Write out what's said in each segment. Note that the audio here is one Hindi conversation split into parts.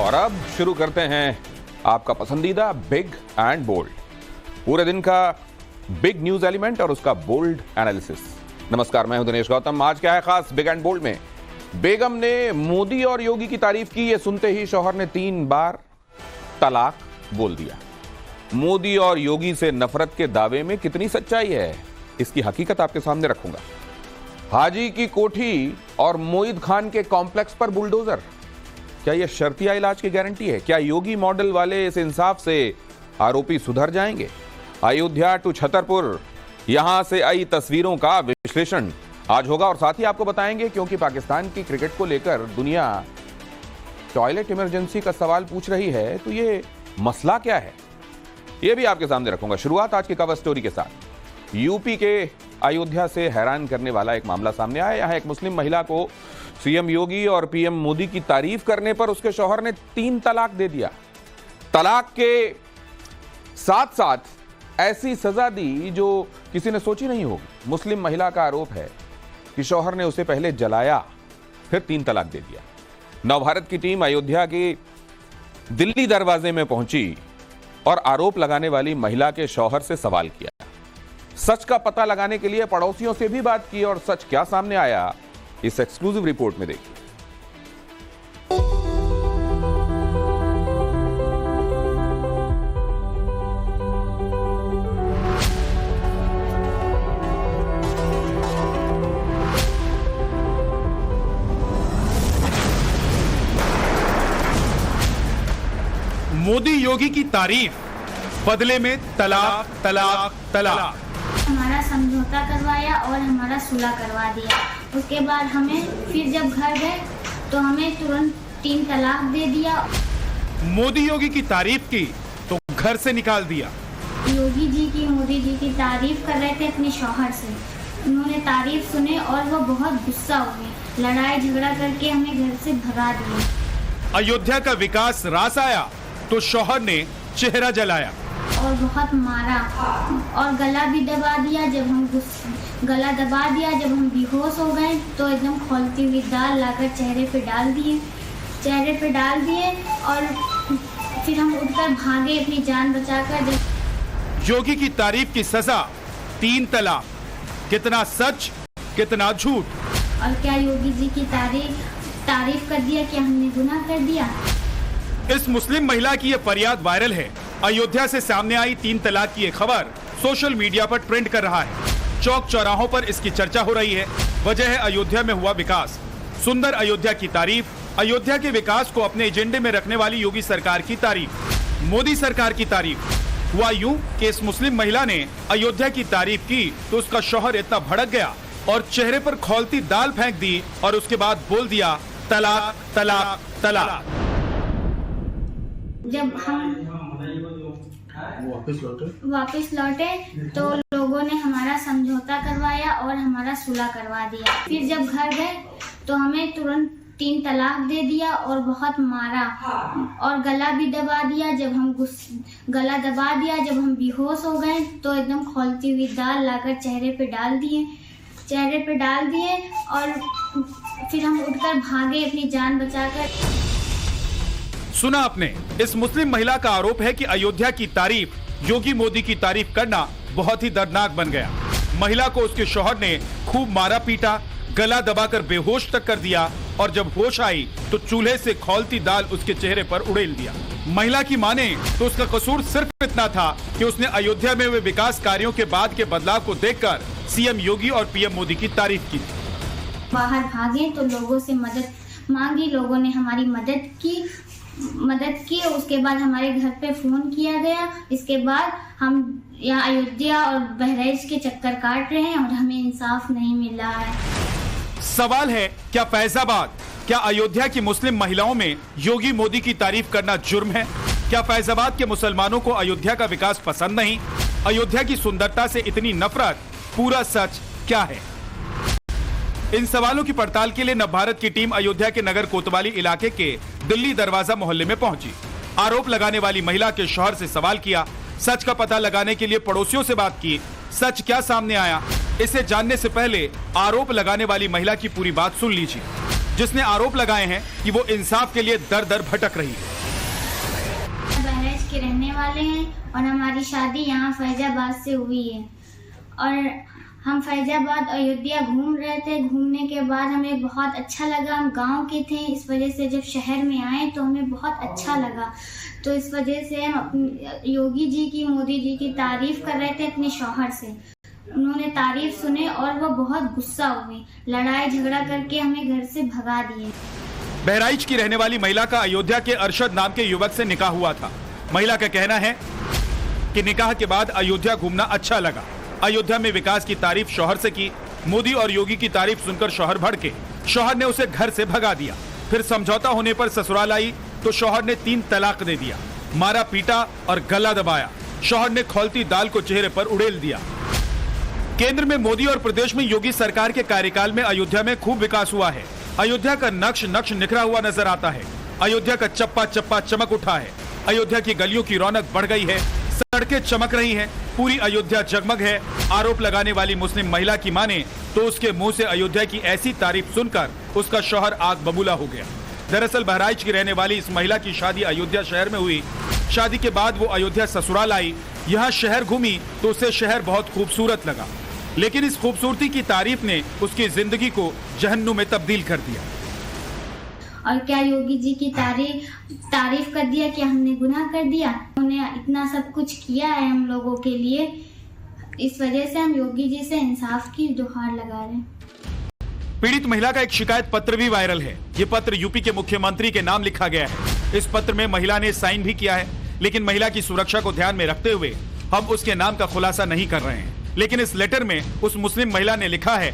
और अब शुरू करते हैं आपका पसंदीदा बिग एंड बोल्ड, पूरे दिन का बिग न्यूज एलिमेंट और उसका बोल्ड एनालिसिस। नमस्कार, मैं हूं दिनेश गौतम। आज क्या है खास बिग एंड बोल्ड में? बेगम ने मोदी और योगी की तारीफ की, ये सुनते ही शौहर ने 3 बार तलाक बोल दिया। मोदी और योगी से नफरत के दावे में कितनी सच्चाई है, इसकी हकीकत आपके सामने रखूंगा। हाजी की कोठी और मोईद खान के कॉम्प्लेक्स पर बुलडोजर, क्या यह शर्तिया इलाज की गारंटी है? क्या योगी मॉडल वाले इस इंसाफ से आरोपी सुधर जाएंगे? अयोध्या टू छतरपुर, यहां से आई तस्वीरों का विश्लेषण आज होगा और साथ ही आपको बताएंगे क्योंकि पाकिस्तान की क्रिकेट को लेकर दुनिया टॉयलेट इमरजेंसी का सवाल पूछ रही है, तो ये मसला क्या है, ये भी आपके सामने रखूंगा। शुरुआत आज की कवर स्टोरी के साथ। यूपी के अयोध्या से हैरान करने वाला एक मामला सामने आया। यहां एक मुस्लिम महिला को सीएम योगी और पीएम मोदी की तारीफ करने पर उसके शौहर ने 3 तलाक दे दिया। तलाक के साथ साथ ऐसी सजा दी जो किसी ने सोची नहीं होगी। मुस्लिम महिला का आरोप है कि शौहर ने उसे पहले जलाया, फिर 3 तलाक दे दिया। नवभारत की टीम अयोध्या के दिल्ली दरवाजे में पहुंची और आरोप लगाने वाली महिला के शौहर से सवाल किया। सच का पता लगाने के लिए पड़ोसियों से भी बात की और सच क्या सामने आया, इस एक्सक्लूसिव रिपोर्ट में देखिए। मोदी योगी की तारीफ, बदले में तलाक तलाक तलाक। हमारा समझौता करवाया और हमारा सुलह करवा दिया। उसके बाद हमें फिर जब घर गए तो हमें तुरंत 3 तलाक दे दिया। मोदी योगी की तारीफ की तो घर से निकाल दिया। योगी जी की मोदी जी की तारीफ कर रहे थे अपने शौहर से। उन्होंने तारीफ सुने और वो बहुत गुस्सा हुए, लड़ाई झगड़ा करके हमें घर से भगा दिए। अयोध्या का विकास रास आया तो शौहर ने चेहरा जलाया और बहुत मारा और गला भी दबा दिया। जब हम गला दबा दिया, जब हम बेहोश हो गए तो एकदम खौलती हुई दाल लाकर चेहरे पे डाल दिए और फिर हम उठकर भागे अपनी जान बचाकर। योगी की तारीफ की सजा 3 तलाक, कितना सच कितना झूठ। और क्या योगी जी की तारीफ कर दिया, क्या हमने गुनाह कर दिया? इस मुस्लिम महिला की यह फरियाद वायरल है। अयोध्या से सामने आई 3 तलाक की यह खबर सोशल मीडिया पर ट्रेंड कर रहा है। चौक चौराहों पर इसकी चर्चा हो रही है। वजह है अयोध्या में हुआ विकास। सुंदर अयोध्या की तारीफ, अयोध्या के विकास को अपने एजेंडे में रखने वाली योगी सरकार की तारीफ, मोदी सरकार की तारीफ। हुआ यूं कि इस मुस्लिम महिला ने अयोध्या की तारीफ की तो उसका शौहर इतना भड़क गया और चेहरे पर खौलती दाल फेंक दी और उसके बाद बोल दिया तलाक तलाक तलाक। जब हम वापस लौटे तो लोगों ने हमारा समझौता करवाया और हमारा सुलह करवा दिया। फिर जब घर गए तो हमें तुरंत 3 तलाक दे दिया और बहुत मारा और गला भी दबा दिया। जब हम बेहोश हो गए तो एकदम खौलती हुई दाल लाकर चेहरे पे डाल दिए और फिर हम उठकर भागे अपनी जान बचाकर। सुना आपने, इस मुस्लिम महिला का आरोप है कि अयोध्या की तारीफ योगी मोदी की तारीफ करना बहुत ही दर्दनाक बन गया। महिला को उसके शौहर ने खूब मारा पीटा, गला दबाकर बेहोश तक कर दिया और जब होश आई तो चूल्हे से खौलती दाल उसके चेहरे पर उड़ेल दिया। महिला की माने तो उसका कसूर सिर्फ इतना था कि उसने अयोध्या में हुए विकास कार्यों के बाद के बदलाव को देखकर सीएम योगी और पीएम मोदी की तारीफ की। बाहर भागे तो लोगों से मदद मांगी, लोगों ने हमारी मदद की। उसके बाद हमारे घर पे फोन किया गया। इसके बाद हम यहाँ अयोध्या और बहराइच के चक्कर काट रहे हैं और हमें इंसाफ नहीं मिल रहा है। सवाल है, क्या फैजाबाद, क्या अयोध्या की मुस्लिम महिलाओं में योगी मोदी की तारीफ करना जुर्म है? क्या फैजाबाद के मुसलमानों को अयोध्या का विकास पसंद नहीं? अयोध्या की सुंदरता से इतनी नफरत, पूरा सच क्या है? इन सवालों की पड़ताल के लिए नवभारत की टीम अयोध्या के नगर कोतवाली इलाके के दिल्ली दरवाजा मोहल्ले में पहुंची। आरोप लगाने वाली महिला के शौहर से सवाल किया। सच का पता लगाने के लिए पड़ोसियों से बात की। सच क्या सामने आया, इसे जानने से पहले आरोप लगाने वाली महिला की पूरी बात सुन लीजिए। जिसने आरोप लगाए हैं कि वो इंसाफ के लिए दर दर भटक रही है। बहराइच के रहने वाले हैं और हमारी शादी यहाँ फैजाबाद से हुई है और हम फैजाबाद अयोध्या घूम रहे थे। घूमने के बाद हमें बहुत अच्छा लगा। हम गांव के थे, इस वजह से जब शहर में आए तो हमें बहुत अच्छा लगा। तो इस वजह से हम योगी जी की, मोदी जी की तारीफ कर रहे थे अपने शौहर से। उन्होंने तारीफ सुने और वो बहुत गुस्सा हुए, लड़ाई झगड़ा करके हमें घर से भगा दिए। बहराइच की रहने वाली महिला का अयोध्या के अरशद नाम के युवक से निकाह हुआ था। महिला का कहना है कि निकाह के बाद अयोध्या घूमना अच्छा लगा। अयोध्या में विकास की तारीफ शौहर से की। मोदी और योगी की तारीफ सुनकर शौहर भड़के। शौहर ने उसे घर से भगा दिया। फिर समझौता होने पर ससुराल आई तो शौहर ने 3 तलाक दे दिया, मारा पीटा और गला दबाया। शौहर ने खौलती दाल को चेहरे पर उड़ेल दिया। केंद्र में मोदी और प्रदेश में योगी सरकार के कार्यकाल में अयोध्या में खूब विकास हुआ है। अयोध्या का नक्श नक्श निखरा हुआ नजर आता है। अयोध्या का चप्पा चप्पा चमक उठा है। अयोध्या की गलियों की रौनक बढ़ गई है। सड़कें चमक रही हैं। पूरी अयोध्या जगमग है। आरोप लगाने वाली मुस्लिम महिला की माने तो उसके मुंह से अयोध्या की ऐसी तारीफ सुनकर उसका शौहर आग बबूला हो गया। दरअसल बहराइच की रहने वाली इस महिला की शादी अयोध्या शहर में हुई। शादी के बाद वो अयोध्या ससुराल आई। यहाँ शहर घूमी तो उसे शहर बहुत खूबसूरत लगा, लेकिन इस खूबसूरती की तारीफ ने उसकी जिंदगी को जहन्नुम में तब्दील कर दिया। और क्या योगी जी की तारीफ कर दिया, क्या हमने गुनाह कर दिया? उन्होंने इतना सब कुछ किया है हम लोगों के लिए। इस वजह से हम योगी जी से इंसाफ की गुहार लगा रहे हैं। पीड़ित महिला का एक शिकायत पत्र भी वायरल है। ये पत्र यूपी के मुख्यमंत्री के नाम लिखा गया है। इस पत्र में महिला ने साइन भी किया है, लेकिन महिला की सुरक्षा को ध्यान में रखते हुए हम उसके नाम का खुलासा नहीं कर रहे हैं। लेकिन इस लेटर में उस मुस्लिम महिला ने लिखा है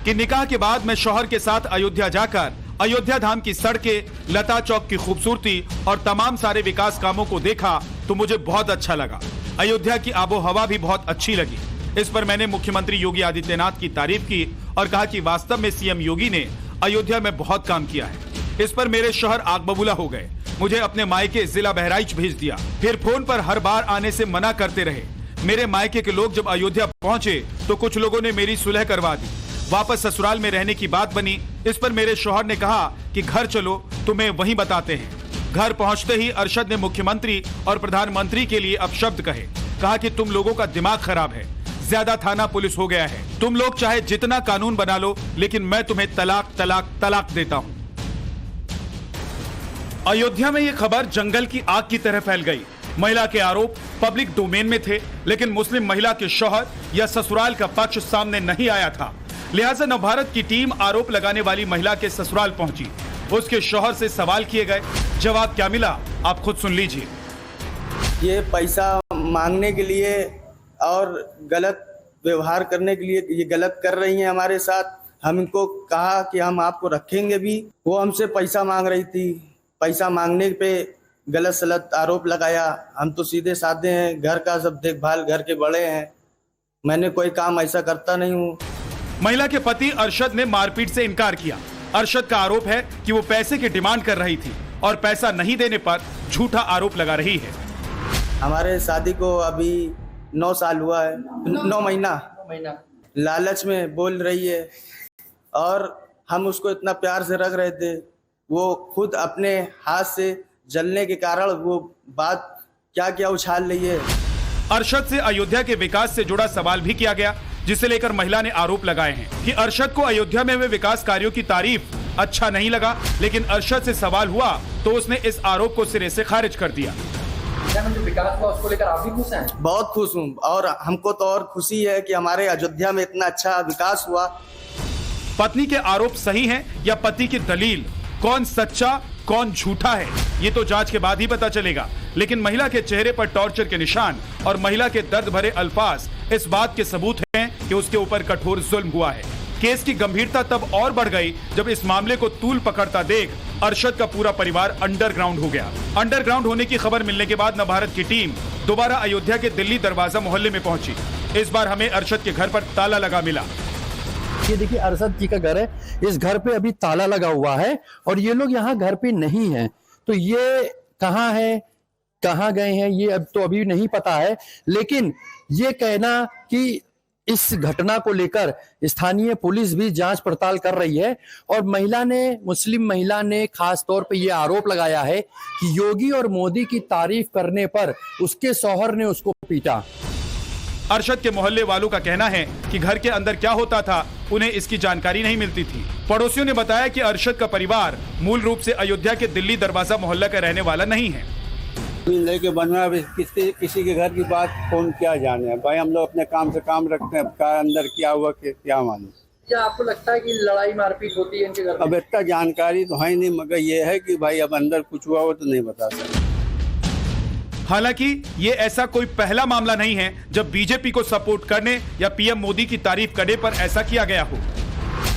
कि निकाह के बाद मैं शौहर के साथ अयोध्या जाकर अयोध्या धाम की सड़कें, लता चौक की खूबसूरती और तमाम सारे विकास कामों को देखा तो मुझे बहुत अच्छा लगा। अयोध्या की आबो हवा भी बहुत अच्छी लगी। इस पर मैंने मुख्यमंत्री योगी आदित्यनाथ की तारीफ की और कहा कि वास्तव में सीएम योगी ने अयोध्या में बहुत काम किया है। इस पर मेरे शौहर आग बबूला हो गए। मुझे अपने मायके जिला बहराइच भेज दिया। फिर फोन पर हर बार आने से मना करते रहे। मेरे मायके के लोग जब अयोध्या पहुंचे तो कुछ लोगों ने मेरी सुलह करवा दी। वापस ससुराल में रहने की बात बनी। इस पर मेरे शौहर ने कहा कि घर चलो, तुम्हें वहीं बताते हैं। घर पहुंचते ही अरशद ने मुख्यमंत्री और प्रधानमंत्री के लिए अपशब्द कहे। कहा कि तुम लोगों का दिमाग खराब है, ज्यादा थाना पुलिस हो गया है। तुम लोग चाहे जितना कानून बना लो, लेकिन मैं तुम्हें तलाक तलाक तलाक देता हूं। अयोध्या में यह खबर जंगल की आग की तरह फैल गई। महिला के आरोप पब्लिक डोमेन में थे, लेकिन मुस्लिम महिला के शौहर या ससुराल का पक्ष सामने नहीं आया था। लिहाजा नवभारत की टीम आरोप लगाने वाली महिला के ससुराल पहुंची। उसके शौहर से सवाल किए गए। जवाब क्या मिला आप खुद सुन लीजिए। ये पैसा मांगने के लिए और गलत व्यवहार करने के लिए ये गलत कर रही हैं हमारे साथ। हम इनको कहा कि हम आपको रखेंगे भी। वो हमसे पैसा मांग रही थी। पैसा मांगने पे गलत सलत आरोप लगाया। हम तो सीधे साधे हैं, घर का सब देखभाल, घर के बड़े हैं। मैंने कोई काम ऐसा करता नहीं हूँ। महिला के पति अरशद ने मारपीट से इनकार किया। अरशद का आरोप है कि वो पैसे की डिमांड कर रही थी और पैसा नहीं देने पर झूठा आरोप लगा रही है। हमारे शादी को अभी 9 साल हुआ है, 9 महीना लालच में बोल रही है और हम उसको इतना प्यार से रख रहे थे। वो खुद अपने हाथ से जलने के कारण वो बात क्या क्या उछाल रही है। अरशद से अयोध्या के विकास से जुड़ा सवाल भी किया गया, जिसे लेकर महिला ने आरोप लगाए हैं कि अरशद को अयोध्या में हुए विकास कार्यों की तारीफ अच्छा नहीं लगा। लेकिन अरशद से सवाल हुआ तो उसने इस आरोप को सिरे से खारिज कर दिया। जो विकास हुआ उसको लेकर आप भी खुश हैं? बहुत खुश हूँ और हमको तो और खुशी है कि हमारे अयोध्या में इतना अच्छा विकास हुआ। पत्नी के आरोप सही हैं या पति की दलील? कौन सच्चा कौन झूठा है, ये तो जांच के बाद ही पता चलेगा। लेकिन महिला के चेहरे पर टॉर्चर के निशान और महिला के दर्द भरे अल्फाज इस बात के सबूत हैं कि उसके ऊपर कठोर जुल्म हुआ है। केस की गंभीरता तब और बढ़ गई जब इस मामले को तूल पकड़ता देख अरशद का पूरा परिवार अंडरग्राउंड हो गया। अंडरग्राउंड होने की खबर मिलने के बाद नवभारत की टीम दोबारा अयोध्या के दिल्ली दरवाजा मोहल्ले में पहुंची। इस बार हमें अरशद के घर पर ताला लगा मिला। ये देखिए अरशद जी का घर है। इस घर पे अभी ताला लगा हुआ है और ये लोग यहाँ घर पे नहीं हैं। तो ये कहाँ है, कहाँ गए हैं, ये अब तो अभी नहीं पता है। लेकिन ये कहना कि इस घटना को लेकर स्थानीय पुलिस भी जांच पड़ताल कर रही है और मुस्लिम महिला ने खास तौर पे ये आरोप लगाया है कि योगी और मोदी की तारीफ करने पर उसके शौहर ने उसको पीटा। अरशद के मोहल्ले वालों का कहना है कि घर के अंदर क्या होता था उन्हें इसकी जानकारी नहीं मिलती थी। पड़ोसियों ने बताया कि अरशद का परिवार मूल रूप से अयोध्या के दिल्ली दरवाजा मोहल्ला का रहने वाला नहीं है। लेके बनवा किसी के घर की बात कौन क्या जाने भाई, हम लोग अपने काम से काम रखते हैं, क्या अंदर क्या हुआ क्या मालूम। क्या आपको लगता है कि लड़ाई मारपीट होती है इनके घर में? अब इतना जानकारी तो है नहीं, मगर ये है कि भाई अब अंदर कुछ हुआ हो तो नहीं बता सकते। हालांकि ये ऐसा कोई पहला मामला नहीं है जब बीजेपी को सपोर्ट करने या पीएम मोदी की तारीफ करने पर ऐसा किया गया हो।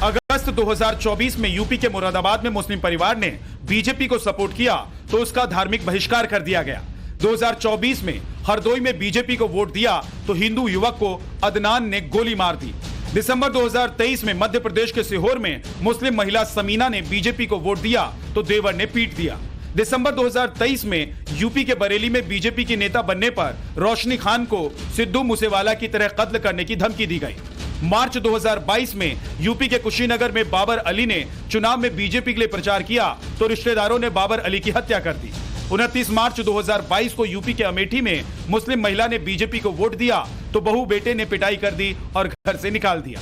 अगस्त 2024 में यूपी के मुरादाबाद में मुस्लिम परिवार ने बीजेपी को सपोर्ट किया तो उसका धार्मिक बहिष्कार कर दिया गया। 2024 में हरदोई में बीजेपी को वोट दिया तो हिंदू युवक को अदनान ने गोली मार दी। दिसंबर 2023 में मध्य प्रदेश के सीहोर में मुस्लिम महिला समीना ने बीजेपी को वोट दिया तो देवर ने पीट दिया। दिसंबर 2023 में यूपी के बरेली में बीजेपी की नेता बनने पर रोशनी खान को सिद्धू मूसेवाला की तरह कत्ल करने की धमकी दी गई। मार्च 2022 में यूपी के कुशीनगर में बाबर अली ने चुनाव में बीजेपी के लिए प्रचार किया तो रिश्तेदारों ने बाबर अली की हत्या कर दी। 29 मार्च 2022 को यूपी के अमेठी में मुस्लिम महिला ने बीजेपी को वोट दिया तो बहू बेटे ने पिटाई कर दी और घर से निकाल दिया।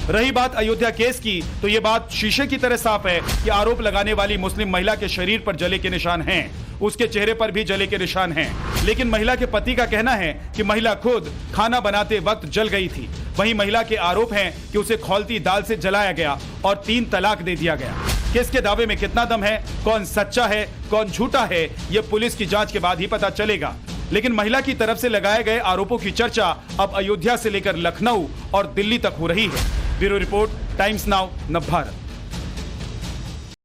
रही बात अयोध्या केस की तो ये बात शीशे की तरह साफ है कि आरोप लगाने वाली मुस्लिम महिला के शरीर पर जले के निशान हैं, उसके चेहरे पर भी जले के निशान हैं। लेकिन महिला के पति का कहना है कि महिला खुद खाना बनाते वक्त जल गई थी। वहीं महिला के आरोप हैं कि उसे खौलती दाल से जलाया गया और 3 तलाक दे दिया गया। केस के दावे में कितना दम है, कौन सच्चा है कौन झूठा है, ये पुलिस की जांच के बाद ही पता चलेगा। लेकिन महिला की तरफ से लगाए गए आरोपों की चर्चा अब अयोध्या से लेकर लखनऊ और दिल्ली तक हो रही है। Bureau report, times now, Navbharat.